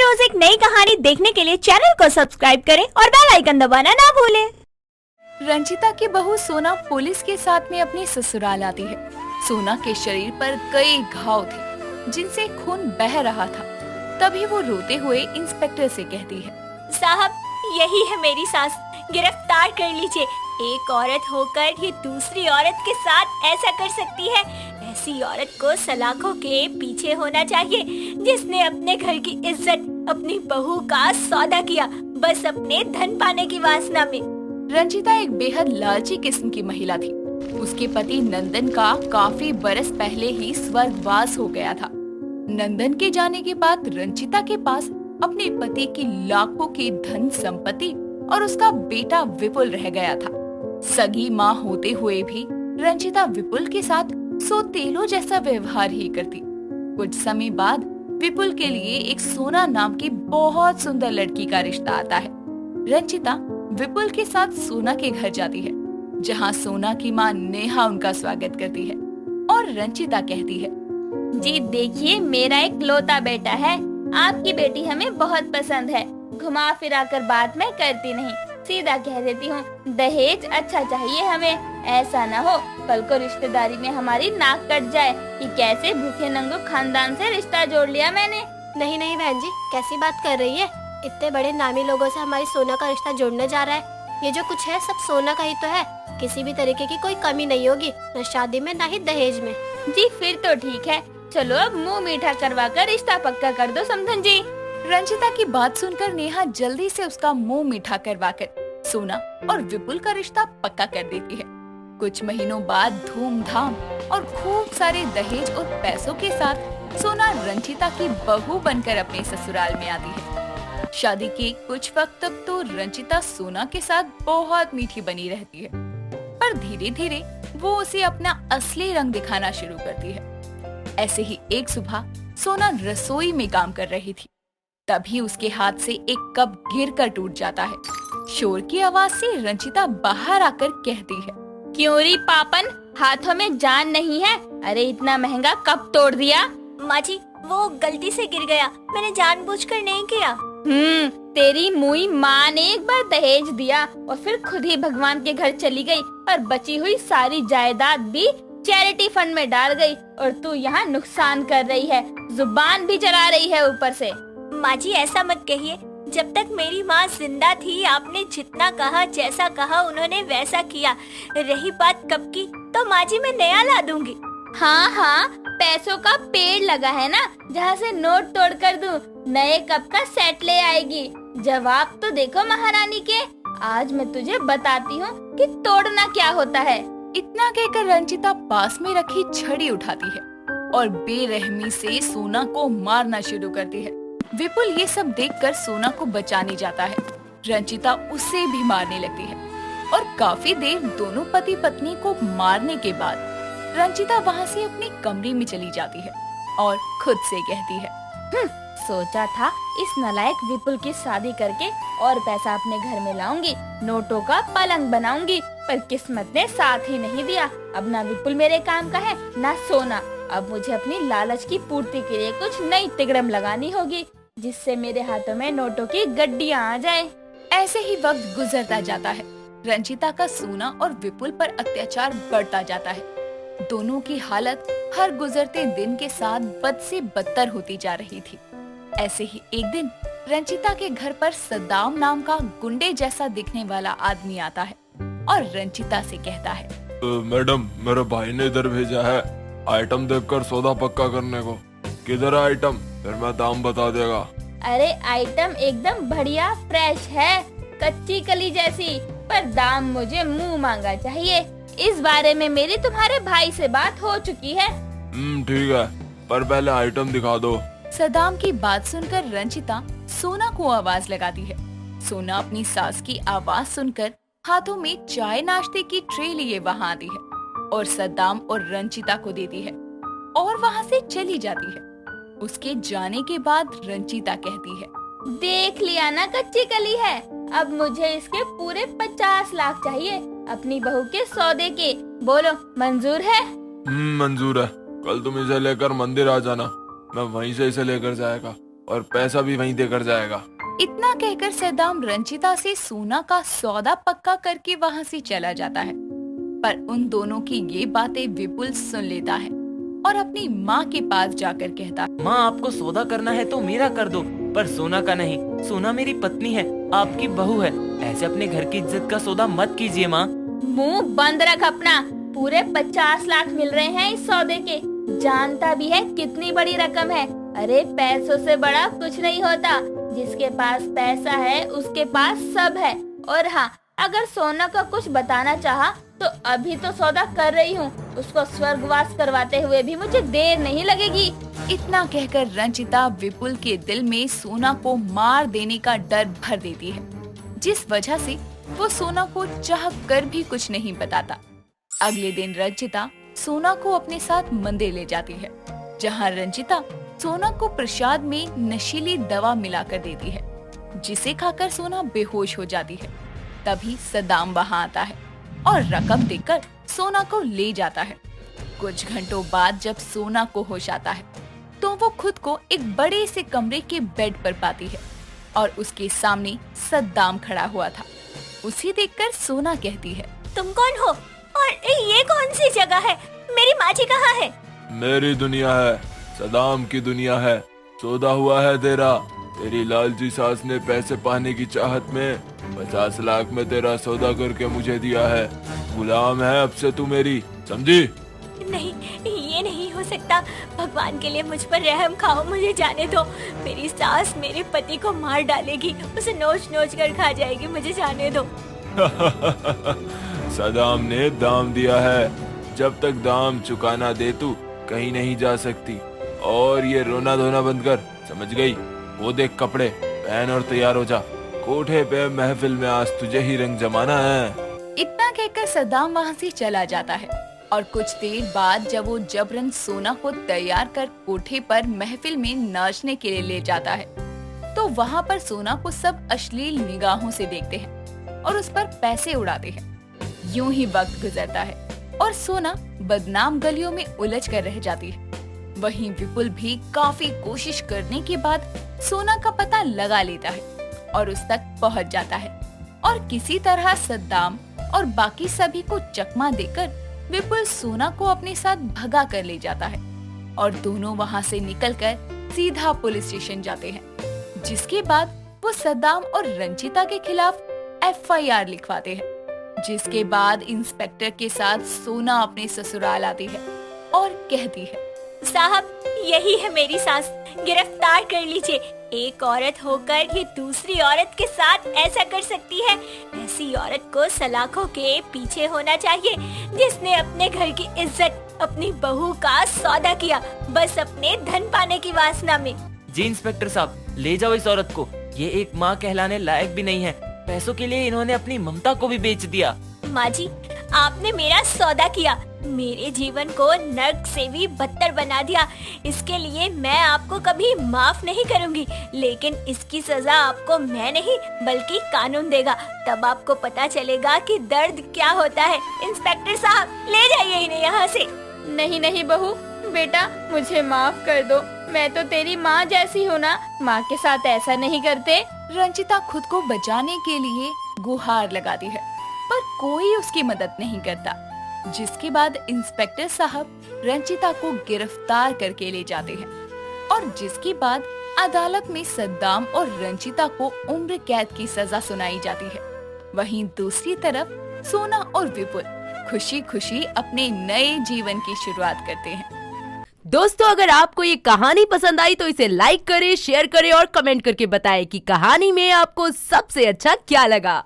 रोज एक नई कहानी देखने के लिए चैनल को सब्सक्राइब करें और बेल आइकन दबाना ना भूलें। रंजिता की बहू सोना पुलिस के साथ में अपने ससुराल आती है। सोना के शरीर पर कई घाव थे जिनसे खून बह रहा था। तभी वो रोते हुए इंस्पेक्टर से कहती है, साहब, यही है मेरी सास, गिरफ्तार कर लीजिए। एक औरत होकर ये दूसरी औरत के साथ ऐसा कर सकती है? ऐसी औरत को सलाखों के पीछे होना चाहिए, जिसने अपने घर की इज्जत अपनी बहू का सौदा किया, बस अपने धन पाने की वासना में। रंजिता एक बेहद लालची किस्म की महिला थी। उसके पति नंदन का काफी बरस पहले ही स्वर्गवास हो गया था। नंदन के जाने के बाद रंजिता के पास अपने पति की लाखों की धन संपत्ति और उसका बेटा विपुल रह गया था। सगी माँ होते हुए भी रंजिता विपुल के साथ सौतेलों जैसा व्यवहार ही करती। कुछ समय बाद विपुल के लिए एक सोना नाम की बहुत सुंदर लड़की का रिश्ता आता है। रंजिता विपुल के साथ सोना के घर जाती है, जहाँ सोना की माँ नेहा उनका स्वागत करती है और रंजिता कहती है, जी देखिए, मेरा एक लौता बेटा है। आपकी बेटी हमें बहुत पसंद है। घुमा फिरा कर बात मैं करती नहीं, सीधा कह देती हूँ, दहेज अच्छा चाहिए हमें। ऐसा न हो कल को रिश्तेदारी में हमारी नाक कट जाए कि कैसे भूखे नंगू खानदान से रिश्ता जोड़ लिया मैंने। नहीं नहीं बहन जी, कैसी बात कर रही है? इतने बड़े नामी लोगों से हमारी सोना का रिश्ता जोड़ने जा रहा है। ये जो कुछ है सब सोना का ही तो है। किसी भी तरीके की कोई कमी नहीं होगी, न शादी में न ही दहेज में। जी फिर तो ठीक है, चलो अब मुंह मीठा करवा कर रिश्ता पक्का कर दो समधन जी। रंजिता की बात सुनकर नेहा जल्दी से उसका मुंह मीठा करवाकर सोना और विपुल का रिश्ता पक्का कर देती है। कुछ महीनों बाद धूमधाम और खूब सारे दहेज और पैसों के साथ सोना रंजिता की बहू बनकर अपने ससुराल में आती है। शादी के कुछ वक्त तक तो रंजिता सोना के साथ बहुत मीठी बनी रहती है, पर धीरे धीरे वो उसे अपना असली रंग दिखाना शुरू करती है। ऐसे ही एक सुबह सोना रसोई में काम कर रही थी, तभी उसके हाथ से एक कप गिरकर टूट जाता है। शोर की आवाज से रंजिता बाहर आकर कहती है, क्यों री पापन, हाथों में जान नहीं है? अरे इतना महंगा कप तोड़ दिया। माँ जी, वो गलती से गिर गया, मैंने जानबूझकर नहीं किया। तेरी मुई माँ ने एक बार दहेज दिया और फिर खुद ही भगवान के घर चली गई और बची हुई सारी जायदाद भी चैरिटी फंड में डाल गई, और तू यहाँ नुकसान कर रही है, जुबान भी चला रही है ऊपर से। माँ जी ऐसा मत कहिए, जब तक मेरी माँ जिंदा थी आपने जितना कहा, जैसा कहा उन्होंने वैसा किया। रही बात कब की, तो माँ जी मैं नया ला दूंगी। हाँ हाँ, पैसों का पेड़ लगा है ना, जहाँ से नोट तोड़ कर दूं, नए कप का सेट ले आएगी। जवाब तो देखो महारानी के, आज मैं तुझे बताती हूँ कि तोड़ना क्या होता है। इतना कहकर रंजिता पास में रखी छड़ी उठाती है और बेरहमी से सोना को मारना शुरू करती है। विपुल ये सब देखकर सोना को बचाने जाता है। रंजिता उसे भी मारने लगती है और काफी देर दोनों पति पत्नी को मारने के बाद रंजिता वहाँ से अपने कमरे में चली जाती है और खुद से कहती है, सोचा था इस नालायक विपुल की शादी करके और पैसा अपने घर में लाऊंगी, नोटों का पलंग बनाऊंगी, पर किस्मत ने साथ ही नहीं दिया। अब ना विपुल मेरे काम का है, ना सोना। अब मुझे अपनी लालच की पूर्ति के लिए कुछ नई तिगड़म लगानी होगी, जिससे मेरे हाथों में नोटों की गड्डियां आ जाए। ऐसे ही वक्त गुजरता जाता है। रंजिता का सोना और विपुल पर अत्याचार बढ़ता जाता है। दोनों की हालत हर गुजरते दिन के साथ बद से बदतर होती जा रही थी। ऐसे ही एक दिन रंजिता के घर पर सद्दाम नाम का गुंडे जैसा दिखने वाला आदमी आता है और रंजिता से कहता है, मैडम, मेरे भाई ने इधर भेजा है आइटम देखकर सौदा पक्का करने को। किधर है आइटम? फिर मैं दाम बता देगा। अरे आइटम एकदम बढ़िया फ्रेश है, कच्ची कली जैसी, पर दाम मुझे मुंह मांगा चाहिए। इस बारे में मेरी तुम्हारे भाई से बात हो चुकी है। ठीक है, पर पहले आइटम दिखा दो। सद्दाम की बात सुनकर रंजिता सोना को आवाज लगाती है। सोना अपनी सास की आवाज सुनकर हाथों में चाय नाश्ते की ट्रे लिए वहाँ आती है और सद्दाम और रंजिता को देती है और वहाँ से चली जाती है। उसके जाने के बाद रंजिता कहती है, देख लिया ना, कच्ची कली है। अब मुझे इसके पूरे 50 लाख चाहिए अपनी बहू के सौदे के। बोलो मंजूर है? मंजूर है। कल तुम इसे लेकर मंदिर आ जाना, मैं वहीं से इसे लेकर जाएगा। और पैसा भी वहीं देकर जाएगा। इतना कहकर सद्दाम रंजिता से सोना का सौदा पक्का करके वहाँ से चला जाता है। पर उन दोनों की ये बातें विपुल सुन लेता है और अपनी माँ के पास जाकर कहता है, माँ आपको सौदा करना है तो मेरा कर दो, पर सोना का नहीं। सोना मेरी पत्नी है, आपकी बहू है। ऐसे अपने घर की इज्जत का सौदा मत कीजिए माँ। मुंह बंद रख अपना। पूरे 50 लाख मिल रहे हैं इस सौदे के। जानता भी है कितनी बड़ी रकम है। अरे पैसों से बड़ा कुछ नहीं होता। जिसके पास पैसा है उसके पास सब है। और हाँ, अगर सोना का कुछ बताना चाहा तो अभी तो सौदा कर रही हूँ। उसको स्वर्गवास करवाते हुए भी मुझे देर नहीं लगेगी। इतना कहकर रंजिता विपुल के दिल में सोना को मार देने का डर भर देती है, जिस वजह से वो सोना को चाह कर भी कुछ नहीं बताता। अगले दिन रंजिता सोना को अपने साथ मंदिर ले जाती है, जहाँ रंजिता सोना को प्रसाद में नशीली दवा मिलाकर देती है, जिसे खाकर सोना बेहोश हो जाती है। तभी सद्दाम वहाँ आता है और रकम देकर सोना को ले जाता है। कुछ घंटों बाद जब सोना को होश आता है तो वो खुद को एक बड़े से कमरे के बेड पर पाती है और उसके सामने सद्दाम खड़ा हुआ था। उसे देखकर सोना कहती है, तुम कौन हो और ये कौन सी जगह है? मेरी माँ जी कहाँ है? मेरी दुनिया है, सद्दाम की दुनिया है। सौदा हुआ है तेरा। तेरी लालची सास ने पैसे पाने की चाहत में 50 लाख में तेरा सौदा करके मुझे दिया है। गुलाम है अब से तू मेरी, समझी? नहीं, ये नहीं हो सकता। भगवान के लिए मुझ पर रहम खाओ, मुझे जाने दो। मेरी सास मेरे पति को मार डालेगी, उसे नोच नोच कर खा जाएगी, मुझे जाने दो। सद्दाम ने दाम दिया है। जब तक दाम चुकाना दे तू कहीं नहीं जा सकती। और ये रोना धोना बंद कर, समझ गई? वो देख कपड़े पहन और तैयार हो जा। कोठे पे महफिल में आज तुझे ही रंग जमाना है। इतना कहकर सद्दाम वहाँ से चला जाता है और कुछ देर बाद जब वो जबरन सोना को तैयार कर कोठे पर महफिल में नाचने के लिए ले जाता है तो वहाँ पर सोना को सब अश्लील निगाहों से देखते हैं और उस पर पैसे उड़ाते हैं। यूं ही वक्त गुजरता है और सोना बदनाम गलियों में उलझ कर रह जाती है। वहीं विपुल भी काफी कोशिश करने के बाद सोना का पता लगा लेता है और उस तक पहुंच जाता है और किसी तरह सद्दाम और बाकी सभी को चकमा देकर विपुल सोना को अपने साथ भगा कर ले जाता है और दोनों वहां से निकलकर सीधा पुलिस स्टेशन जाते हैं, जिसके बाद वो सद्दाम और रंजिता के खिलाफ FIR लिखवाते हैं। जिसके बाद इंस्पेक्टर के साथ सोना अपने ससुराल आती है और कहती है, साहब, यही है मेरी सास, गिरफ्तार कर लीजिए। एक औरत होकर ये दूसरी औरत के साथ ऐसा कर सकती है? ऐसी औरत को सलाखों के पीछे होना चाहिए, जिसने अपने घर की इज्जत अपनी बहू का सौदा किया, बस अपने धन पाने की वासना में। जी इंस्पेक्टर साहब, ले जाओ इस औरत को। ये एक माँ कहलाने लायक भी नहीं है। पैसों के लिए इन्होंने अपनी ममता को भी बेच दिया। माँ जी, आपने मेरा सौदा किया, मेरे जीवन को नर्क से भी बदतर बना दिया। इसके लिए मैं आपको कभी माफ नहीं करूंगी, लेकिन इसकी सजा आपको मैं नहीं बल्कि कानून देगा। तब आपको पता चलेगा कि दर्द क्या होता है। इंस्पेक्टर साहब, ले जाइए इन्हें यहाँ से। नहीं नहीं बहू, बेटा मुझे माफ कर दो। मैं तो तेरी माँ जैसी हूँ ना, माँ के साथ ऐसा नहीं करते। रंजिता खुद को बचाने के लिए गुहार लगाती है पर कोई उसकी मदद नहीं करता, जिसके बाद इंस्पेक्टर साहब रंजिता को गिरफ्तार करके ले जाते हैं और जिसके बाद अदालत में सद्दाम और रंजिता को उम्र कैद की सजा सुनाई जाती है। वहीं दूसरी तरफ सोना और विपुल खुशी खुशी अपने नए जीवन की शुरुआत करते हैं। दोस्तों, अगर आपको ये कहानी पसंद आई तो इसे लाइक करें, शेयर करें और कमेंट करके बताएं कि कहानी में आपको सबसे अच्छा क्या लगा।